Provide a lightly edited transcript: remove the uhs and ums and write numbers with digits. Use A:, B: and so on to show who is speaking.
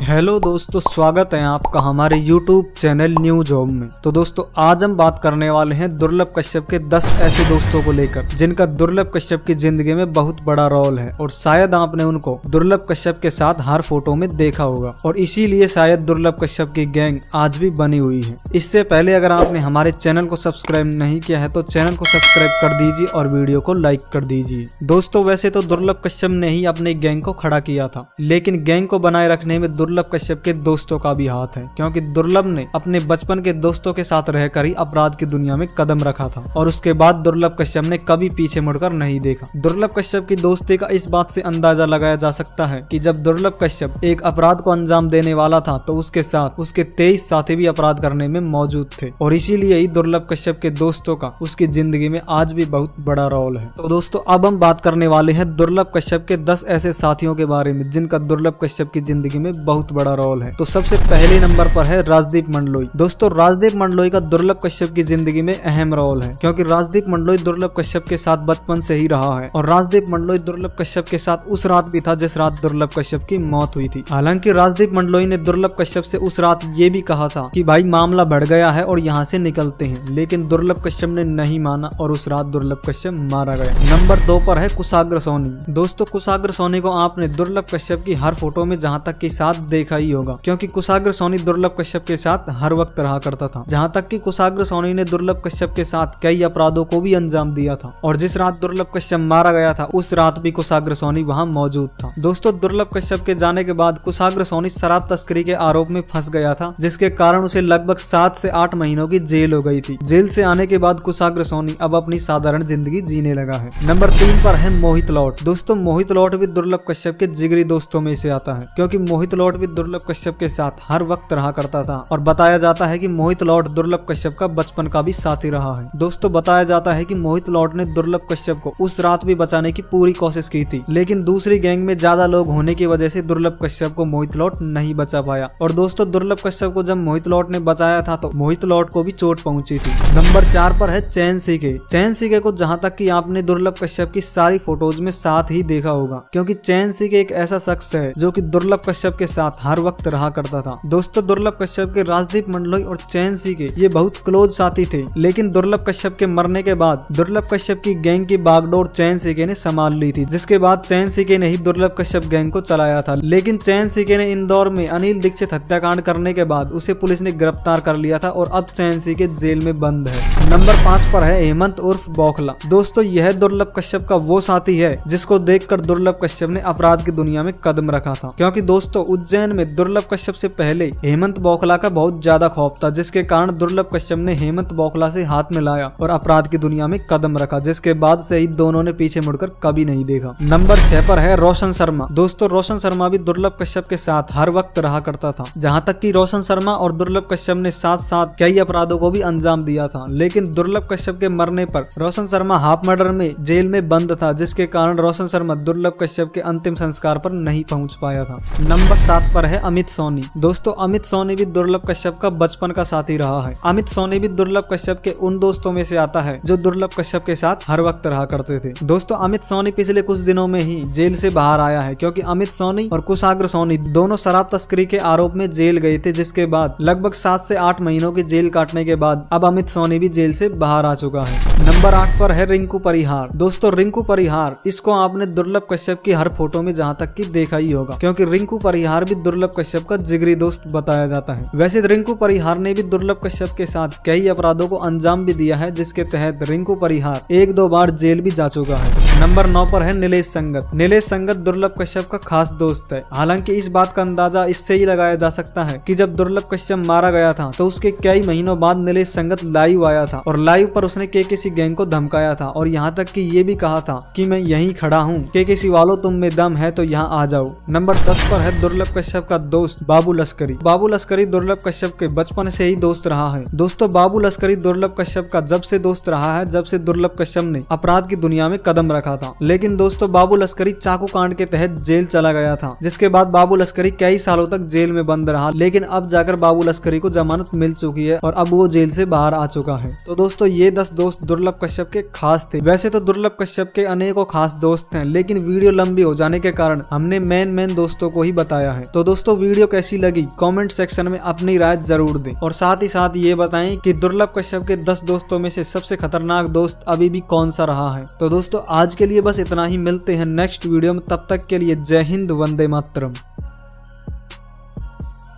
A: Hello दोस्तों, स्वागत है आपका हमारे YouTube चैनल न्यू जॉब में। तो दोस्तों आज हम बात करने वाले हैं दुर्लभ कश्यप के 10 ऐसे दोस्तों को लेकर जिनका दुर्लभ कश्यप की जिंदगी में बहुत बड़ा रोल है और शायद आपने उनको दुर्लभ कश्यप के साथ हर फोटो में देखा होगा और इसीलिए शायद दुर्लभ कश्यप की गैंग आज भी बनी हुई है। इससे पहले अगर आपने हमारे चैनल को सब्सक्राइब नहीं किया है तो चैनल को सब्सक्राइब कर दीजिए और वीडियो को लाइक कर दीजिए। दोस्तों वैसे तो दुर्लभ कश्यप ने ही अपने गैंग को खड़ा किया था, लेकिन गैंग को बनाए रखने में दुर्लभ कश्यप के दोस्तों का भी हाथ है, क्योंकि दुर्लभ ने अपने बचपन के दोस्तों के साथ रहकर ही अपराध की दुनिया में कदम रखा था और उसके बाद दुर्लभ कश्यप ने कभी पीछे मुड़कर नहीं देखा। दुर्लभ कश्यप की दोस्ती का इस बात से अंदाजा लगाया जा सकता है कि जब दुर्लभ कश्यप एक अपराध को अंजाम देने वाला था तो उसके साथ उसके 23 साथी भी अपराध करने में मौजूद थे और इसीलिए ही दुर्लभ कश्यप के दोस्तों का उसकी जिंदगी में आज भी बहुत बड़ा रोल है। तो दोस्तों अब हम बात करने वाले हैं दुर्लभ कश्यप के 10 ऐसे साथियों के बारे में जिनका दुर्लभ कश्यप की जिंदगी में बहुत बड़ा रोल है। तो सबसे पहले नंबर पर है राजदीप मंडलोई। दोस्तों राजदीप मंडलोई का दुर्लभ कश्यप की जिंदगी में अहम रोल है, क्योंकि राजदीप मंडलोई दुर्लभ कश्यप के साथ बचपन से ही रहा है और राजदीप मंडलोई दुर्लभ कश्यप के साथ उस रात भी था जिस रात दुर्लभ कश्यप की मौत हुई थी। हालांकि राजदीप मंडलोई ने दुर्लभ कश्यप से उस रात ये भी कहा था कि भाई मामला बढ़ गया है और यहाँ से निकलते हैं, लेकिन दुर्लभ कश्यप ने नहीं माना और उस रात दुर्लभ कश्यप मारा गया। नंबर 2 पर है कुशाग्र सोनी। दोस्तों कुशाग्र सोनी को आपने दुर्लभ कश्यप की हर फोटो में जहाँ तक की साथ देखा ही होगा, क्योंकि कुशाग्र सोनी दुर्लभ कश्यप के साथ हर वक्त रहा करता था। जहाँ तक कि कुशाग्र सोनी ने दुर्लभ कश्यप के साथ कई अपराधों को भी अंजाम दिया था और जिस रात दुर्लभ कश्यप मारा गया था उस रात भी कुशाग्र सोनी वहाँ मौजूद था। दोस्तों दुर्लभ कश्यप के जाने के बाद कुशाग्र सोनी शराब तस्करी के आरोप में फंस गया था, जिसके कारण उसे लगभग 7 से 8 महीनों की जेल हो गई थी। जेल से आने के बाद कुशाग्र सोनी अब अपनी साधारण जिंदगी जीने लगा है। नंबर 3 पर है मोहित लॉट। दोस्तों मोहित लॉट भी दुर्लभ कश्यप के जिगरी दोस्तों में से आता है, क्योंकि मोहित लॉट भी दुर्लभ कश्यप के साथ हर वक्त रहा करता था और बताया जाता है कि मोहित लॉट दुर्लभ कश्यप का बचपन का भी साथी रहा है। दोस्तों बताया जाता है कि मोहित लॉट ने दुर्लभ कश्यप को उस रात भी बचाने की पूरी कोशिश की थी, लेकिन दूसरी गैंग में ज्यादा लोग होने की वजह से दुर्लभ कश्यप को मोहित लॉट नहीं बचा पाया और दोस्तों दुर्लभ कश्यप को जब मोहित लॉट ने बचाया था तो मोहित लॉट को भी चोट पहुंची थी। नंबर 4 पर है चैन सीके। चैन सीके को जहां तक कि आपने दुर्लभ कश्यप की सारी फोटोज में साथ ही देखा होगा, क्योंकि चैन सीके एक ऐसा शख्स है जो कि दुर्लभ कश्यप के साथ हर वक्त रहा करता था। दोस्तों दुर्लभ कश्यप के राजदीप मंडलोई और चैन सीके ये बहुत क्लोज साथी थे, लेकिन दुर्लभ कश्यप के मरने के बाद दुर्लभ कश्यप की गैंग की बागडोर चैन सीके ने संभाल ली थी, जिसके बाद चैन सीके ने ही दुर्लभ कश्यप गैंग को चलाया था। लेकिन चैन सीके ने इंदौर में अनिल दीक्षित हत्याकांड करने के बाद उसे पुलिस ने गिरफ्तार कर लिया था और अब चैन सीके जेल में बंद है। नंबर 5 पर है हेमंत उर्फ बौखला। दोस्तों यह दुर्लभ कश्यप का वो साथी है जिसको देखकर दुर्लभ कश्यप ने अपराध की दुनिया में कदम रखा था, क्योंकि दोस्तों उज्जैन में दुर्लभ कश्यप से पहले हेमंत बौखला का बहुत ज्यादा खौफ था, जिसके कारण दुर्लभ कश्यप ने हेमंत बौखला से हाथ मिलाया और अपराध की दुनिया में कदम रखा, जिसके बाद से ही दोनों ने पीछे मुड़कर कभी नहीं देखा। नंबर 6 पर है रोशन शर्मा। दोस्तों रोशन शर्मा भी दुर्लभ कश्यप के साथ हर वक्त रहा करता था। जहाँ तक कि रोशन शर्मा और दुर्लभ कश्यप ने साथ साथ कई अपराधों को भी अंजाम दिया था, लेकिन दुर्लभ कश्यप के मरने पर रोशन शर्मा हाफ मर्डर में जेल में बंद था, जिसके कारण रोशन शर्मा दुर्लभ कश्यप के अंतिम संस्कार पर नहीं पहुंच पाया था। नंबर 7 पर है अमित सोनी। दोस्तों अमित सोनी भी दुर्लभ कश्यप का बचपन का साथी रहा है। अमित सोनी भी दुर्लभ कश्यप के उन दोस्तों में से आता है जो दुर्लभ कश्यप के साथ हर वक्त रहा करते थे। दोस्तों अमित सोनी पिछले कुछ दिनों में ही जेल से बाहर आया है, क्योंकि अमित सोनी और कुशाग्र सोनी दोनों शराब तस्करी के आरोप में जेल गए थे, जिसके बाद लगभग 7 से 8 महीनों की जेल काटने के बाद अब अमित सोनी भी जेल से बाहर आ चुका है। नंबर 8 पर है रिंकू परिहार। दोस्तों रिंकू परिहार इसको आपने दुर्लभ कश्यप की हर फोटो में जहाँ तक कि देखा ही होगा, क्योंकि रिंकू परिहार भी दुर्लभ कश्यप का जिगरी दोस्त बताया जाता है। वैसे रिंकू परिहार ने भी दुर्लभ कश्यप के साथ कई अपराधों को अंजाम भी दिया है, जिसके तहत रिंकू परिहार 1-2 बार जेल भी जा चुका है। नंबर 9 पर है नीलेश संगत। नीलेश संगत दुर्लभ कश्यप का खास दोस्त है। हालांकि इस बात का अंदाजा इससे ही लगाया जा सकता है कि जब दुर्लभ कश्यप मारा गया था तो उसके कई महीनों बाद नीलेश संगत लाइव आया था और लाइव पर उसने केकेसी गैंग को धमकाया था और यहाँ तक कि ये भी कहा था कि मैं यहीं खड़ा हूँ, केकेसी वालों तुम में दम है तो यहाँ आ जाओ। नंबर 10 पर है दुर्लभ कश्यप का दोस्त बाबू लश्करी। बाबू लश्करी दुर्लभ कश्यप के बचपन से ही दोस्त रहा है। दोस्तों बाबू लश्करी दुर्लभ कश्यप का जब से दोस्त रहा है जब से दुर्लभ कश्यप ने अपराध की दुनिया में कदम रखा था। लेकिन दोस्तों बाबू लश्करी चाकू कांड के तहत जेल चला गया था, जिसके बाद बाबू लश्करी कई सालों तक जेल में बंद रहा, लेकिन अब जाकर बाबू लश्करी को जमानत मिल चुकी है और अब वो जेल से बाहर आ चुका है। तो दोस्तों ये 10 दोस्त दुर्लभ कश्यप के खास थे। वैसे तो दुर्लभ कश्यप के अनेकों खास दोस्त हैं, लेकिन वीडियो लंबी हो जाने के कारण हमने मेन दोस्तों को ही बताया है। तो दोस्तों वीडियो कैसी लगी कमेंट सेक्शन में अपनी राय जरूर दें और साथ ही साथ ये बताएं कि दुर्लभ कश्यप के 10 दोस्तों में से सबसे खतरनाक दोस्त अभी भी कौन सा रहा है। तो दोस्तों आज के लिए बस इतना ही, मिलते हैं नेक्स्ट वीडियो में, तब तक के लिए जय हिंद, वंदे मातरम।